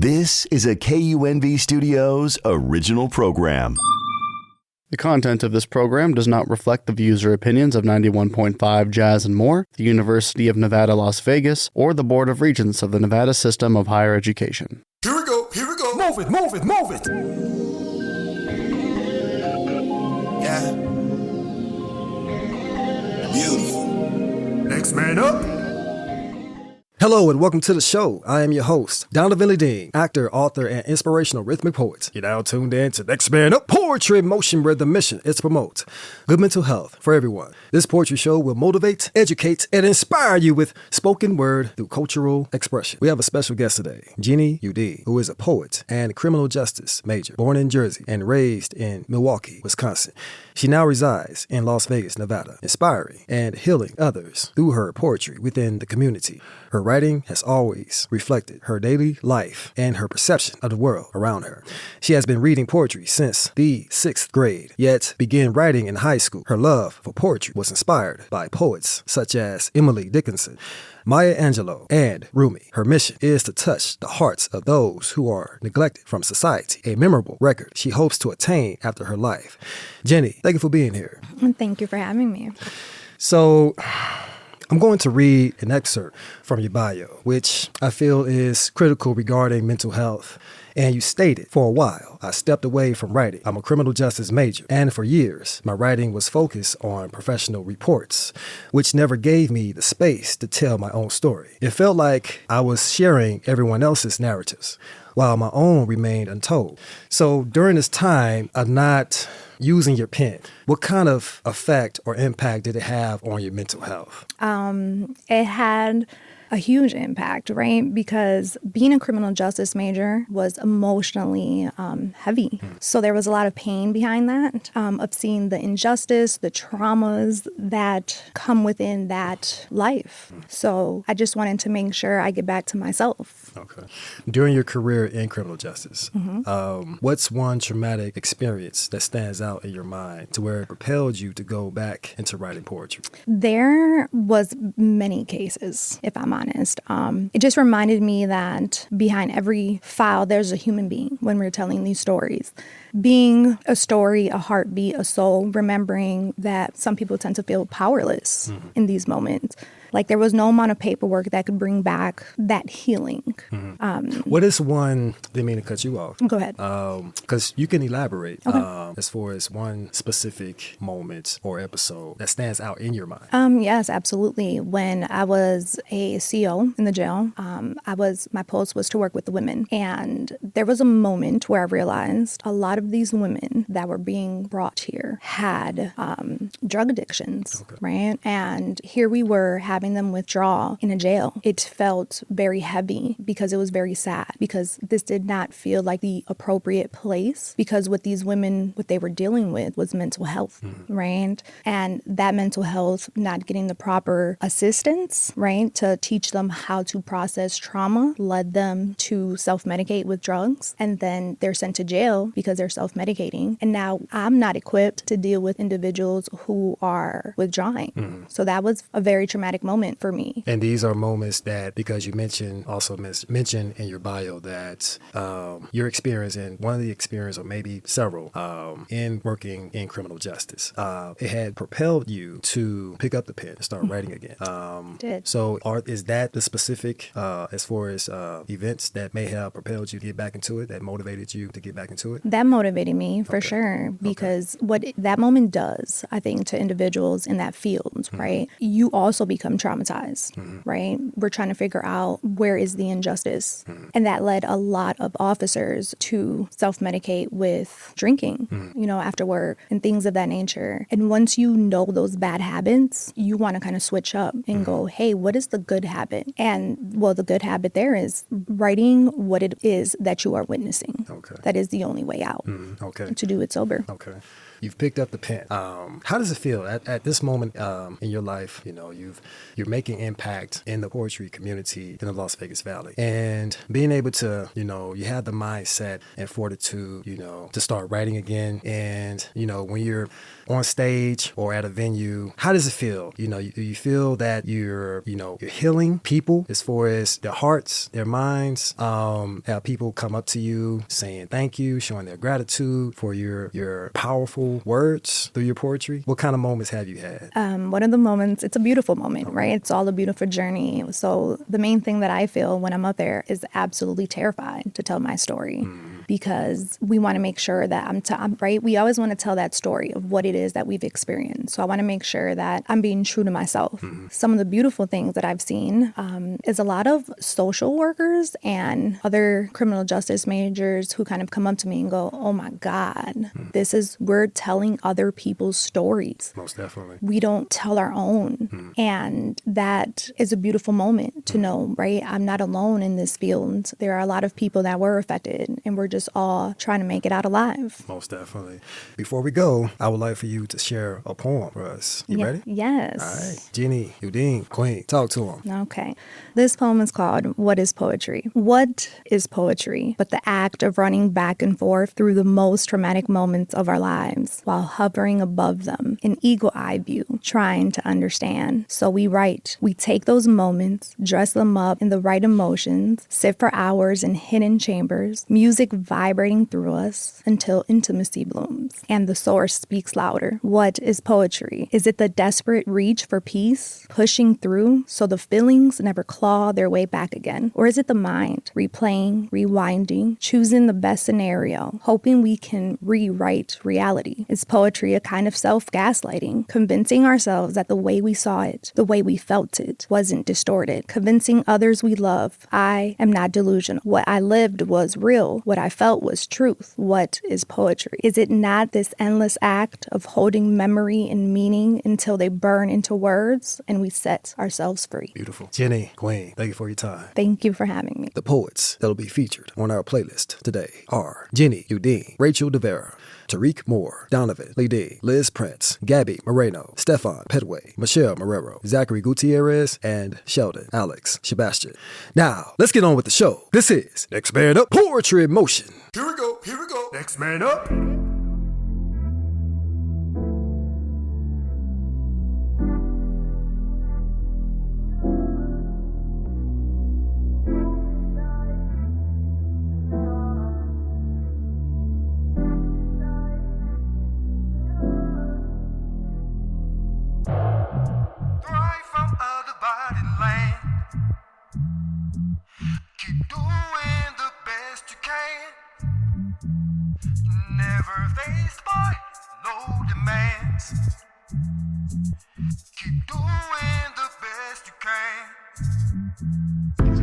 This is a KUNV Studios original program. The content of this program does not reflect the views or opinions of 91.5 Jazz and More, the University of Nevada, Las Vegas, or the Board of Regents of the Nevada System of Higher Education. Here we go. Move it. Yeah. Beautiful. Next man up. Hello and welcome to the show. I am your host, Donavan LeDean, actor, author, and inspirational rhythmic poet. You're now tuned in to Next Man Up Poetry Motion, where the mission is to promote good mental health for everyone. This poetry show will motivate, educate, and inspire you with spoken word through cultural expression. We have a special guest today, Jenny Uddin, who is a poet and criminal justice major, born in Jersey and raised in Milwaukee, Wisconsin. She now resides in Las Vegas, Nevada, inspiring and healing others through her poetry within the community. Her writing has always reflected her daily life and her perception of the world around her. She has been reading poetry since the 6th grade, yet began writing in high school. Her love for poetry was inspired by poets such as Emily Dickinson, Maya Angelou, and Rumi. Her mission is to touch the hearts of those who are neglected from society, a memorable record she hopes to attain after her life. Jenny, thank you for being here. Thank you for having me. So, I'm going to read an excerpt from your bio, which I feel is critical regarding mental health. And you stated, for a while, I stepped away from writing. I'm a criminal justice major, and for years, my writing was focused on professional reports, which never gave me the space to tell my own story. It felt like I was sharing everyone else's narratives, while my own remained untold. So during this time of not using your pen, what kind of effect or impact did it have on your mental health? It had a huge impact, right? Because being a criminal justice major was emotionally heavy. So there was a lot of pain behind that, of seeing the injustice, the traumas that come within that life. So I just wanted to make sure I get back to myself. Okay. During your career in criminal justice, what's one traumatic experience that stands out in your mind to where it propelled you to go back into writing poetry? There was many cases, if I'm honest. It just reminded me that behind every file, there's a human being when we're telling these stories. Being a story, a heartbeat, a soul, remembering that some people tend to feel powerless in these moments. Like there was no amount of paperwork that could bring back that healing. What is one, didn't mean to cut you off. Go ahead. Because you can elaborate Okay. as far as one specific moment or episode that stands out in your mind. Yes, absolutely. When I was a CO in the jail, my post was to work with the women. And there was a moment where I realized a lot of these women that were being brought here had drug addictions, right? And here we were having them withdraw in a jail. It felt very heavy because it was very sad, because this did not feel like the appropriate place, because what these women, what they were dealing with was mental health, right? And that mental health, not getting the proper assistance, right, to teach them how to process trauma, led them to self-medicate with drugs. And then they're sent to jail because they're self-medicating. And now I'm not equipped to deal with individuals who are withdrawing. So that was a very traumatic moment for me. And these are moments that, because you mentioned in your bio that your experience, and one of the experience, or maybe several, in working in criminal justice, it had propelled you to pick up the pen and start writing again. Did. So is that the specific, as far as events that may have propelled you to get back into it, that motivated you to get back into it? That motivated me for sure, because what that moment does, I think, to individuals in that field, right? You also become traumatized, right? We're trying to figure out where is the injustice. And that led a lot of officers to self-medicate with drinking, after work and things of that nature. And once you know those bad habits, you want to kind of switch up and go, hey, what is the good habit? And well, the good habit there is writing what it is that you are witnessing. That is the only way out. To do it sober. you've picked up the pen. How does it feel at this moment in your life? You know, you're making impact in the poetry community in the Las Vegas Valley, and being able to, you know, you have the mindset and fortitude, you know, to start writing again. And, you know, when you're on stage or at a venue, how does it feel? You know, do you feel that you're healing people as far as their hearts, their minds? Have people come up to you saying thank you, showing their gratitude for your powerful words through your poetry? What kind of moments have you had? One of the moments, it's a beautiful moment, right? It's all a beautiful journey. So the main thing that I feel when I'm up there is absolutely terrified to tell my story. Because we want to make sure that I'm right. We always want to tell that story of what it is that we've experienced. So I want to make sure that I'm being true to myself. Some of the beautiful things that I've seen is a lot of social workers and other criminal justice majors who kind of come up to me and go, oh my God, we're telling other people's stories. Most definitely. We don't tell our own. And that is a beautiful moment to know, right? I'm not alone in this field. There are a lot of people that were affected, and we're just all trying to make it out alive. Most definitely. Before we go, I would like for you to share a poem for us. You ready? Yes. All right. Jenny Uddin, Queen, talk to him. Okay. This poem is called What is Poetry? What is poetry but the act of running back and forth through the most traumatic moments of our lives while hovering above them in eagle eye view, trying to understand? So we write. We take those moments, dress them up in the right emotions, sit for hours in hidden chambers, music vibrating through us until intimacy blooms and the source speaks louder. What is poetry? Is it the desperate reach for peace, pushing through so the feelings never claw their way back again? Or is it the mind, replaying, rewinding, choosing the best scenario, hoping we can rewrite reality? Is poetry a kind of self-gaslighting, convincing ourselves that the way we saw it, the way we felt it, wasn't distorted, convincing others we love, I am not delusional. What I lived was real. What I felt was truth. What is poetry? Is it not this endless act of holding memory and meaning until they burn into words and we set ourselves free? Beautiful. Jenny, Queen, thank you for your time. Thank you for having me. The poets that'll be featured on our playlist today are Jenny Uddin, Rachel DeVera, Tariq Moore, Donavan LeDean, Liz Prince, Gabby Moreno, Stefan Pedway, Michelle Marrero, Zachary Gutierrez, and Sheldon Alex Sebastian. Now, let's get on with the show. This is Next Man Up Poetry in Motion. Here we go. Next man up. Right from a divided land. Keep doing the best you can. Never faced by no demands. Keep doing the best you can.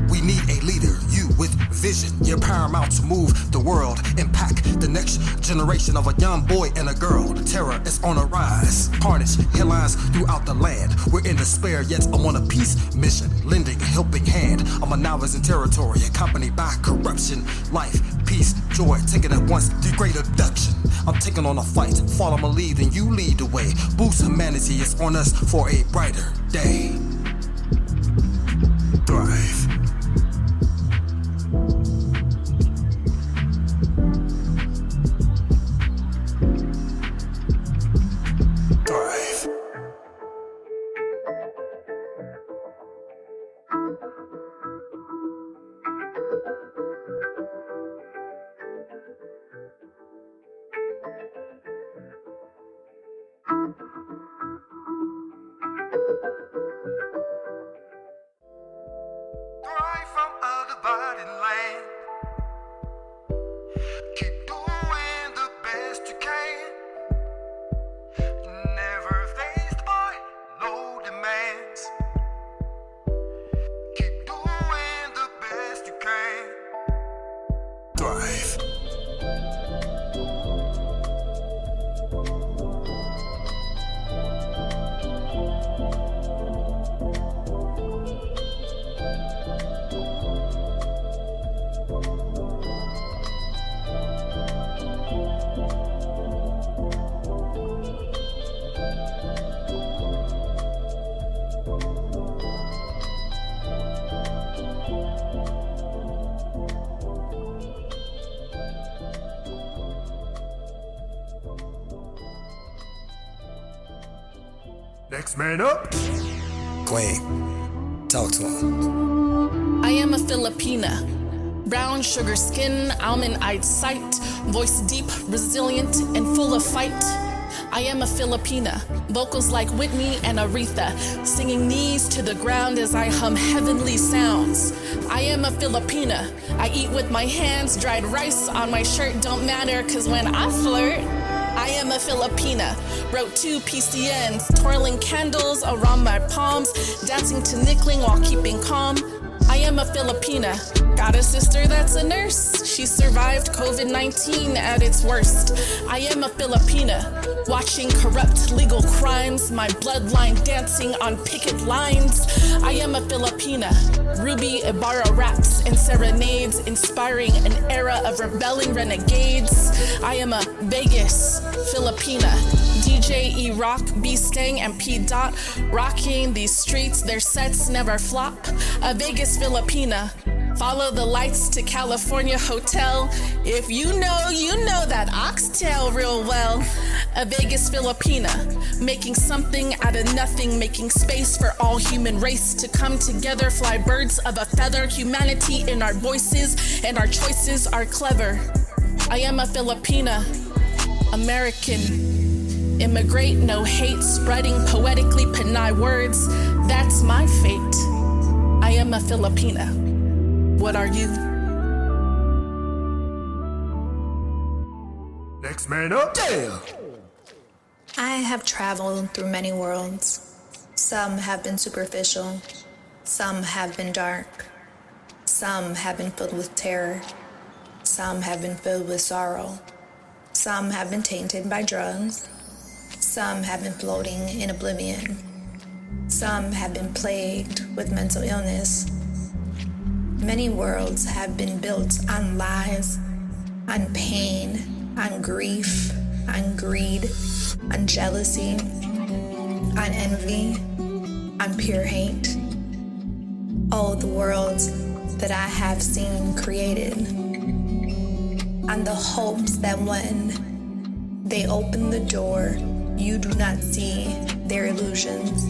We need a leader, you with vision. You're paramount to move the world, impact the next generation of a young boy and a girl. Terror is on a rise, carnage, headlines throughout the land. We're in despair, yet I'm on a peace mission, lending a helping hand. I'm a novice in territory, accompanied by corruption, life, peace, joy, taking it once, the great abduction. I'm taking on a fight, follow my lead and you lead the way. Boost humanity is on us for a brighter day. Thrive. Thrive from a divided land. Keep doing the best you can. Never faced by no demands. Keep doing the best you can. Thrive. Next man up. Queen, talk to him. I am a Filipina. Brown sugar skin, almond-eyed sight, voice deep, resilient, and full of fight. I am a Filipina, vocals like Whitney and Aretha, singing knees to the ground as I hum heavenly sounds. I am a Filipina, I eat with my hands, dried rice on my shirt don't matter, cause when I flirt, I am a Filipina, wrote 2 PCNs, twirling candles around my palms, dancing to nickling while keeping calm. I am a Filipina, got a sister that's a nurse. She survived COVID-19 at its worst. I am a Filipina, watching corrupt legal crimes, my bloodline dancing on picket lines. I am a Filipina, Ruby Ibarra raps and serenades, inspiring an era of rebelling renegades. I am a Vegas Filipina, DJ E-Rock, B-Stang, and P-Dot, rocking these streets, their sets never flop. A Vegas Filipina, follow the lights to California Hotel. If you know that oxtail real well. A Vegas Filipina, making something out of nothing, making space for all human race to come together, fly birds of a feather, humanity in our voices, and our choices are clever. I am a Filipina, American, immigrate, no hate, spreading poetically Pinay words, that's my fate. I am a Filipina. What are you? Next man up. Damn. I have traveled through many worlds. Some have been superficial. Some have been dark. Some have been filled with terror. Some have been filled with sorrow. Some have been tainted by drugs. Some have been floating in oblivion. Some have been plagued with mental illness. Many worlds have been built on lies, on pain, on grief, on greed, on jealousy, on envy, on pure hate. Oh, the worlds that I have seen created, on the hopes that when they open the door, you do not see their illusions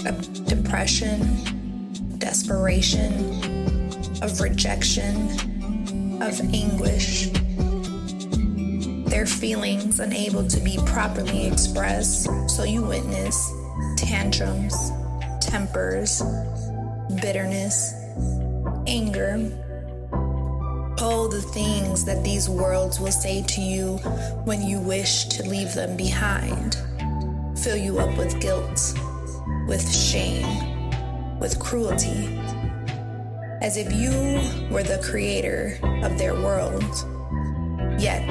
of depression, desperation, of rejection, of anguish. Their feelings unable to be properly expressed, so you witness tantrums, tempers, bitterness, anger. Oh, the things that these worlds will say to you when you wish to leave them behind. Fill you up with guilt, with shame, with cruelty, as if you were the creator of their world. Yet,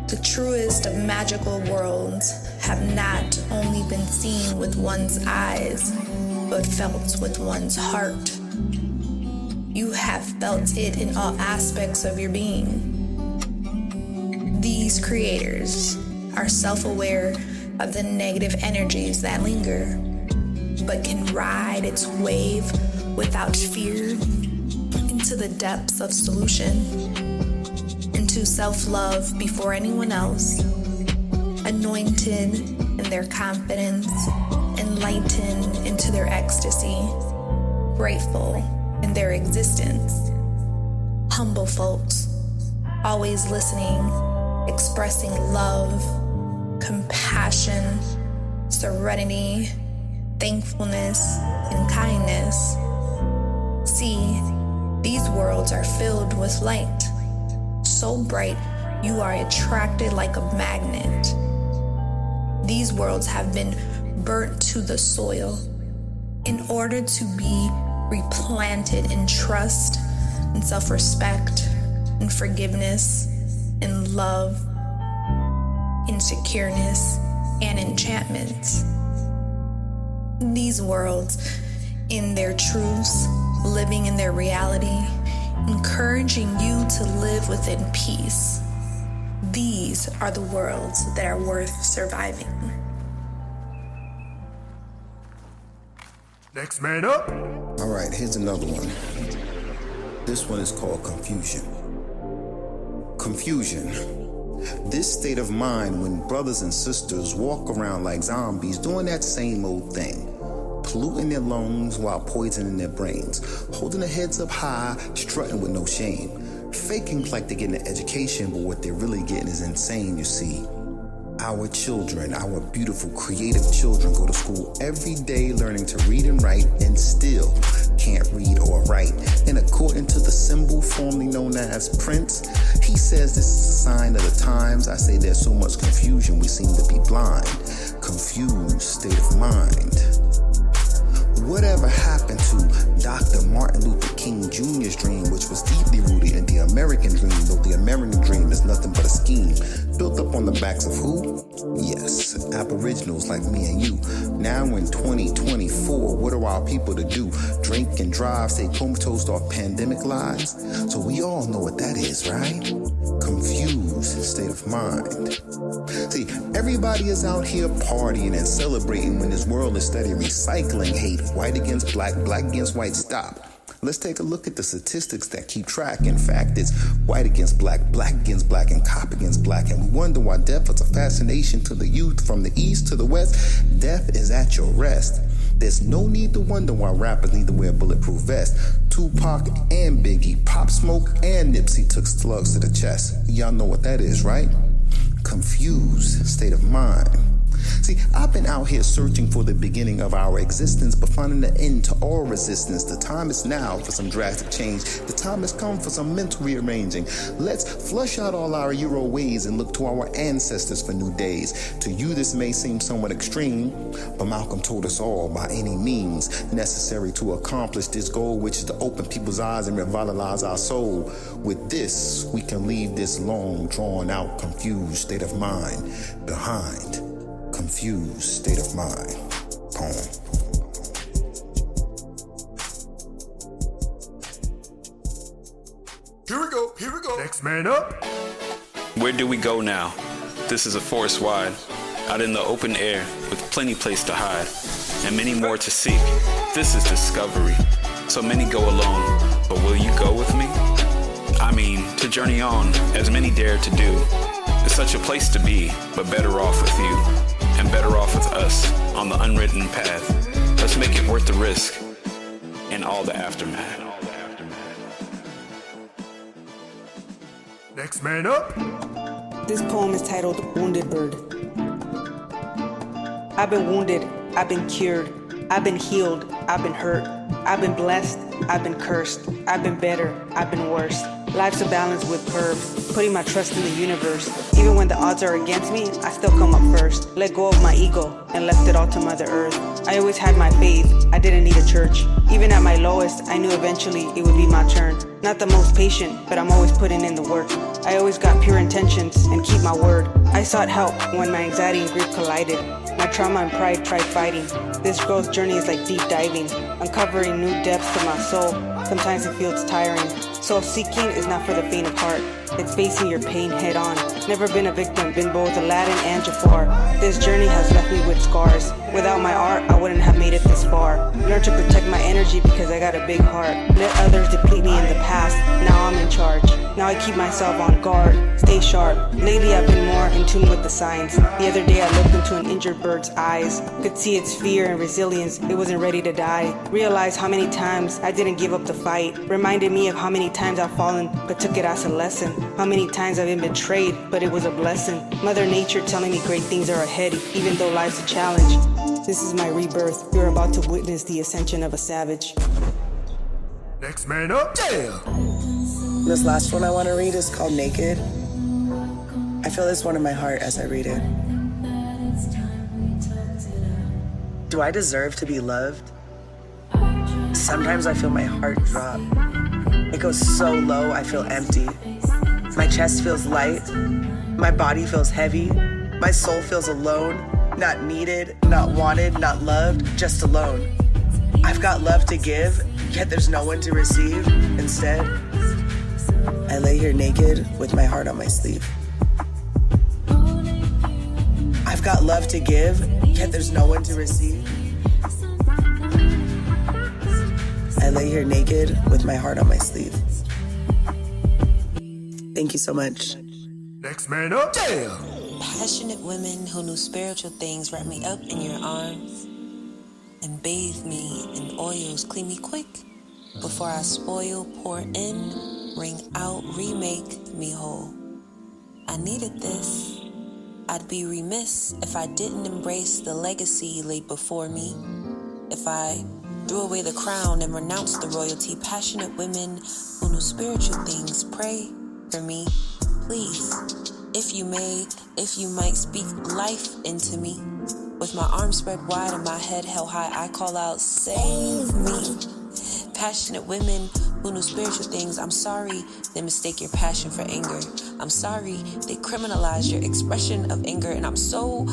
the truest of magical worlds have not only been seen with one's eyes, but felt with one's heart. You have felt it in all aspects of your being. These creators are self-aware of the negative energies that linger, but can ride its wave without fear into the depths of solution, into self-love before anyone else, anointed in their confidence, enlightened into their ecstasy, grateful in their existence. Humble folks, always listening, expressing love, compassion, serenity, thankfulness, and kindness. See, these worlds are filled with light, so bright you are attracted like a magnet. These worlds have been burnt to the soil in order to be replanted in trust and self-respect and forgiveness and love, insecureness, and enchantment. These worlds, in their truths, living in their reality, encouraging you to live within peace. These are the worlds that are worth surviving. Next man up. All right, here's another one. This one is called confusion. Confusion. This state of mind when brothers and sisters walk around like zombies doing that same old thing. Polluting their lungs while poisoning their brains. Holding their heads up high, strutting with no shame. Faking like they're getting an education, but what they're really getting is insane, you see. Our children, our beautiful, creative children go to school every day learning to read and write and still can't read or write. And according to the symbol formerly known as Prince, he says this is a sign of the times. I say there's so much confusion, we seem to be blind. Confused state of mind. Whatever happened to Dr. Martin Luther King Jr.'s dream, which was deeply rooted in the American dream, though the American dream is nothing but a scheme built up on the backs of who? Yes, aboriginals like me and you. Now in 2024, what are our people to do? Drink and drive, stay comatose off pandemic lies? So we all know what that is, right? Confused state of mind. See, everybody is out here partying and celebrating when this world is steady recycling hate. White against black, black against white, stop. Let's take a look at the statistics that keep track. In fact, it's white against black, black against black, and cop against black. And we wonder why death is a fascination to the youth from the east to the west. Death is at your rest. There's no need to wonder why rappers need to wear bulletproof vests. Tupac and Biggie, Pop Smoke and Nipsey took slugs to the chest. Y'all know what that is, right? Confused state of mind. See, I've been out here searching for the beginning of our existence, but finding the end to all resistance. The time is now for some drastic change. The time has come for some mental rearranging. Let's flush out all our Euro ways and look to our ancestors for new days. To you, this may seem somewhat extreme, but Malcolm told us all by any means necessary to accomplish this goal, which is to open people's eyes and revitalize our soul. With this, we can leave this long, drawn-out, confused state of mind behind. Confused state of mind. Poem. Here we go. Next man up. Where do we go now? This is a forest wide, out in the open air with plenty place to hide, and many more to seek. This is discovery. So many go alone, but will you go with me? I mean, to journey on, as many dare to do. It's such a place to be, but better off with you. And better off with us on the unwritten path. Let's make it worth the risk and all the aftermath. Next man up. This poem is titled Wounded Bird. I've been wounded, I've been cured, I've been healed, I've been hurt, I've been blessed, I've been cursed, I've been better, I've been worse. Life's a balance with curves, putting my trust in the universe. Even when the odds are against me, I still come up first. Let go of my ego and left it all to Mother Earth. I always had my faith, I didn't need a church. Even at my lowest, I knew eventually it would be my turn. Not the most patient, but I'm always putting in the work. I always got pure intentions and keep my word. I sought help when my anxiety and grief collided. My trauma and pride tried fighting. This growth journey is like deep diving, uncovering new depths to my soul. Sometimes it feels tiring. Soul-seeking is not for the faint of heart. It's facing your pain head on. Never been a victim, been both Aladdin and Jafar. This journey has left me with scars. Without my art, I wouldn't have made it this far. Learn to protect my energy because I got a big heart. Let others deplete me in the past, now I'm in charge. Now I keep myself on guard, stay sharp. Lately I've been more in tune with the signs. The other day I looked into an injured bird's eyes. Could see its fear and resilience, it wasn't ready to die. Realized how many times I didn't give up the fight. Reminded me of how many times I've fallen, but took it as a lesson. How many times I've been betrayed, but it was a blessing. Mother Nature telling me great things are ahead, even though life's a challenge. This is my rebirth. You're about to witness the ascension of a savage. Next man up. Yeah. This last one I want to read is called Naked. I feel this one in my heart as I read it. Do I deserve to be loved? Sometimes I feel my heart drop. It goes so low, I feel empty. My chest feels light. My body feels heavy. My soul feels alone. Not needed, not wanted, not loved, just alone. I've got love to give, yet there's no one to receive. Instead, I lay here naked with my heart on my sleeve. I've got love to give, yet there's no one to receive. I lay here naked with my heart on my sleeve. Thank you so much. Next man up. Yeah. Passionate women who knew spiritual things wrap me up in your arms and bathe me in oils, clean me quick before I spoil, pour in, wring out, remake me whole. I needed this. I'd be remiss if I didn't embrace the legacy laid before me. If I threw away the crown and renounced the royalty, passionate women who knew spiritual things, pray for me, please. If you may, if you might speak life into me. With my arms spread wide and my head held high, I call out, save me. Passionate women who knew spiritual things, I'm sorry they mistake your passion for anger. I'm sorry they criminalize your expression of anger. And I'm so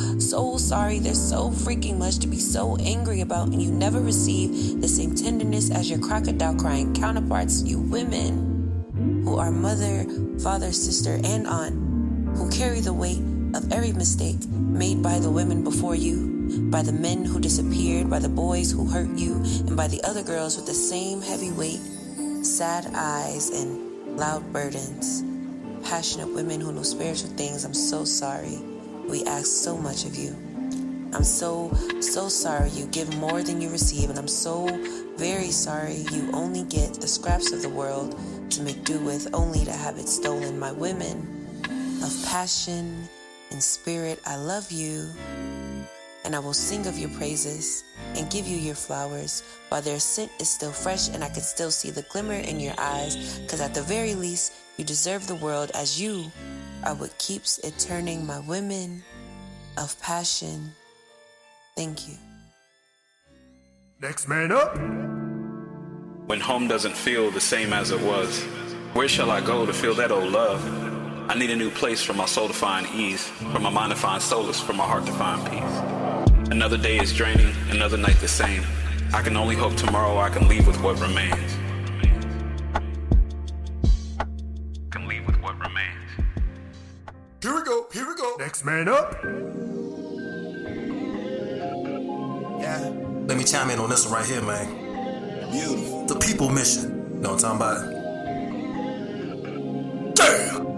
sorry there's so freaking much to be so angry about, and you never receive the same tenderness as your crocodile crying counterparts, you women who are mother, father, sister, and aunt, who carry the weight of every mistake made by the women before you, by the men who disappeared, by the boys who hurt you, and by the other girls with the same heavy weight, sad eyes, and loud burdens. Passionate women who know spiritual things, I'm so sorry. We ask so much of you. I'm so sorry you give more than you receive, and I'm so very sorry you only get the scraps of the world to make do with, only to have it stolen. My women of passion and spirit, I love you, and I will sing of your praises and give you your flowers while their scent is still fresh and I can still see the glimmer in your eyes, because at the very least you deserve the world, as you are what keeps it turning. My women of passion, thank you. Next man up. When home doesn't feel the same as it was, where shall I go to feel that old love? I need a new place for my soul to find ease, for my mind to find solace, for my heart to find peace. Another day is draining, another night the same. I can only hope tomorrow I can leave with what remains. Can leave with what remains. Here we go. Next man up. Yeah. Let me chime in on this one right here, man. Beautiful. The people mission. Know what I'm talking about? Damn!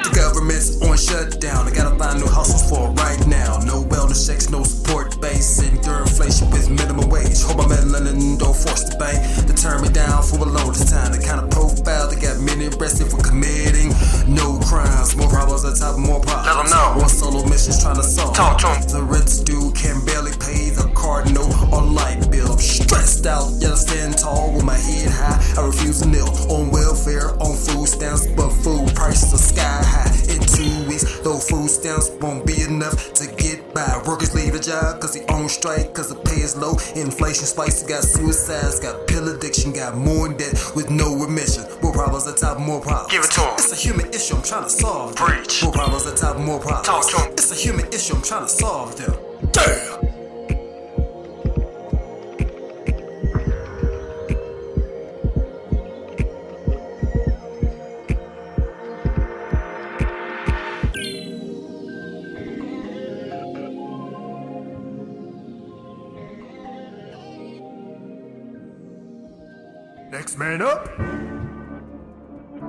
The government's on shutdown. I gotta find new hustles for right now. No wellness checks, no support base. Endure inflation with minimum wage. Hope I'm melanin, don't force the bank to turn me down for a longest time. The kind of profile that got many arrested for committing no crimes. More problems on top of more problems. Let them know. One solo mission's trying to solve. Talk to him. The rich dude can barely pay the card note or light bill. I'm stressed out, yet I stand tall with my head high. I refuse to kneel on welfare, on food stamps, but food prices are sky high. In 2 weeks, though food stamps won't be enough to get by. Workers leave a job cause they on strike, cause the pay is low. Inflation spikes, got suicides, got pill addiction, got more in debt with no remission. More problems on top of more problems. Give it to 'em. It's a human issue I'm trying to solve. Preach. More problems on top of more problems. Talk to 'em. It's a human issue I'm trying to solve them. Damn! Next man up.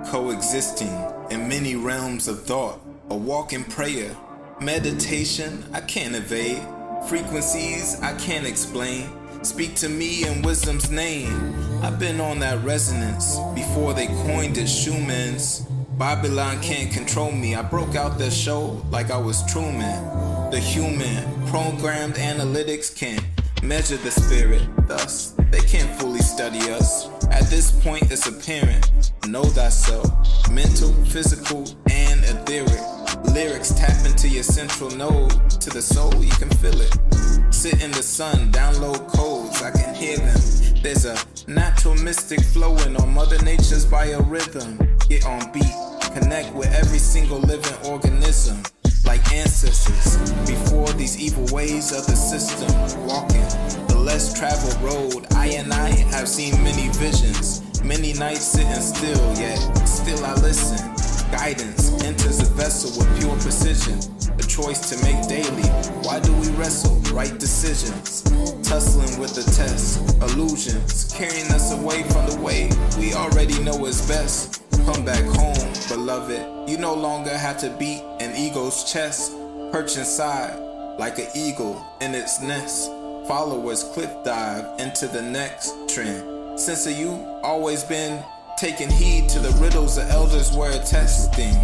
Coexisting in many realms of thought, a walk in prayer, meditation I can't evade, frequencies I can't explain. Speak to me in wisdom's name. I've been on that resonance before they coined it Schumann's. Babylon can't control me. I broke out the show like I was Truman. The human programmed analytics can't measure the spirit, thus they can't fully study us. At this point it's apparent, know thyself, mental, physical, and etheric. Lyrics tap into your central node, to the soul you can feel it. Sit in the sun, download codes, I can hear them. There's a natural mystic flowing on Mother Nature's biorhythm. Get on beat, connect with every single living organism. Like ancestors, before these evil ways of the system. Walking the less traveled road, I have seen many visions. Many nights sitting still, yet still I listen. Guidance enters a vessel with pure precision. A choice to make daily. Why do we wrestle? Right decisions. Tussling with the test. Illusions carrying us away from the way we already know is best. Come back home, beloved. You no longer have to beat an eagle's chest. Perch inside like an eagle in its nest. Followers cliff dive into the next trend. Since you always been taking heed to the riddles the elders were attesting.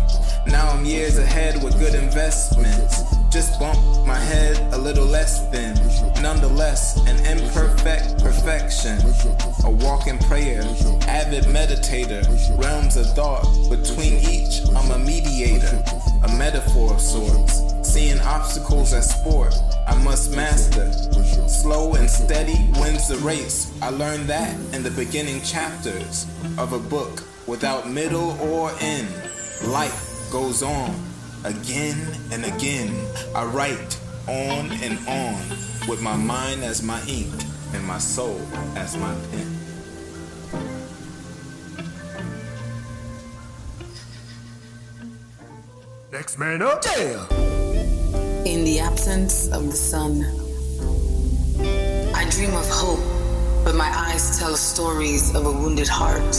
Now I'm years ahead with good investments. Just bump my head a little less than. Nonetheless, an imperfect perfection. A walking prayer, avid meditator. Realms of thought, between each I'm a mediator. A metaphor of sorts. Seeing obstacles as sport, I must master. Slow and steady wins the race. I learned that in the beginning chapters of a book without middle or end. Life goes on again and again. I write on and on with my mind as my ink and my soul as my pen. Next man up. Damn. In the absence of the sun, I dream of hope, but my eyes tell stories of a wounded heart.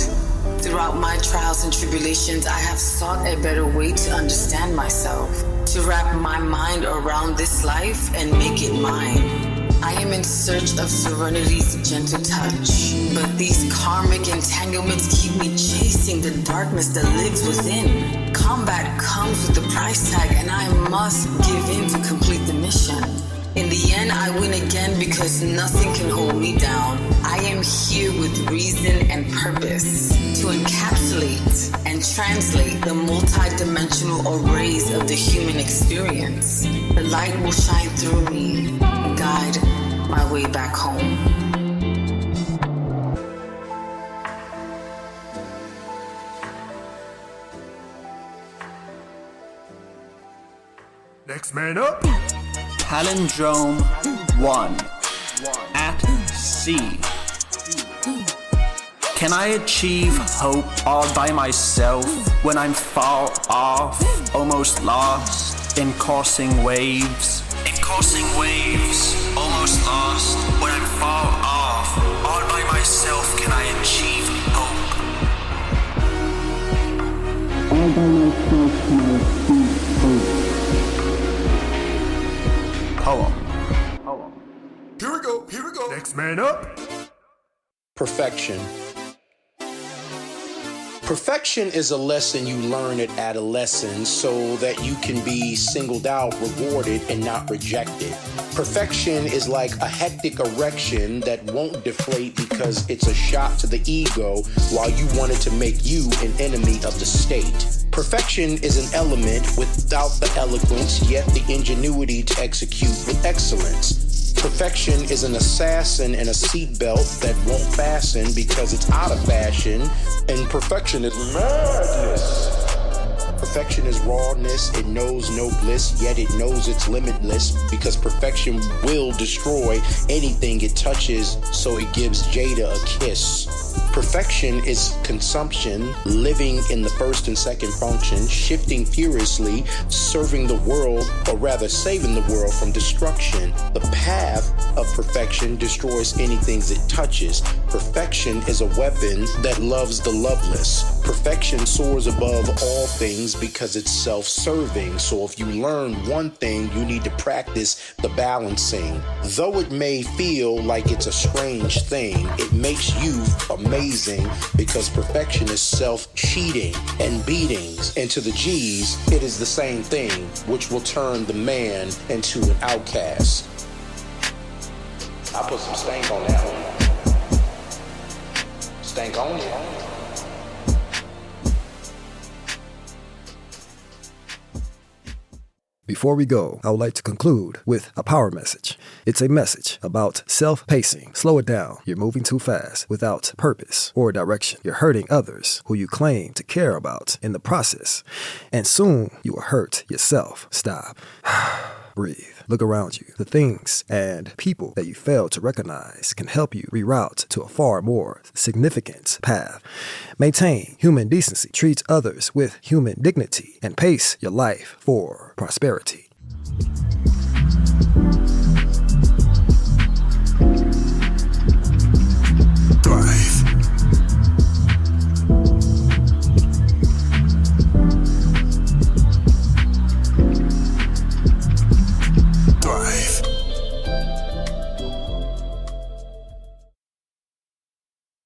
Throughout my trials and tribulations, I have sought a better way to understand myself, to wrap my mind around this life and make it mine. I am in search of serenity's gentle touch, but these karmic entanglements keep me chasing the darkness that lives within. Combat comes with the price tag, and I must give in to complete the mission. In the end, I win again because nothing can hold me down. I am here with reason and purpose to encapsulate and translate the multi-dimensional arrays of the human experience. The light will shine through me and guide my way back home. Next man up. Palindrome 1. At sea. Can I achieve hope all by myself when I'm far off, almost lost in coursing waves? Almost lost when I'm far off, all by myself can I achieve hope? All by myself can I achieve hope. Poem. Here we go. Next man up. Perfection. Perfection is a lesson you learn at adolescence so that you can be singled out, rewarded, and not rejected. Perfection is like a hectic erection that won't deflate because it's a shot to the ego while you wanted to make you an enemy of the state. Perfection is an element without the eloquence, yet the ingenuity to execute with excellence. Perfection is an assassin in a seatbelt that won't fasten because it's out of fashion, and perfection is madness. Perfection is rawness, it knows no bliss, yet it knows it's limitless, because perfection will destroy anything it touches, so it gives Jada a kiss. Perfection is consumption, living in the first and second function, shifting furiously, serving the world, or rather saving the world from destruction. The path of perfection destroys anything it touches. Perfection is a weapon that loves the loveless. Perfection soars above all things because it's self-serving. So if you learn one thing, you need to practice the balancing. Though it may feel like it's a strange thing, it makes you amazing because perfection is self-cheating and beatings. And to the G's, it is the same thing, which will turn the man into an outcast. I put some stank on that one. Stank on it. Before we go, I would like to conclude with a power message. It's a message about self-pacing. Slow it down. You're moving too fast without purpose or direction. You're hurting others who you claim to care about in the process. And soon you will hurt yourself. Stop. Breathe. Look around you. The things and people that you fail to recognize can help you reroute to a far more significant path. Maintain human decency. Treat others with human dignity and pace your life for prosperity.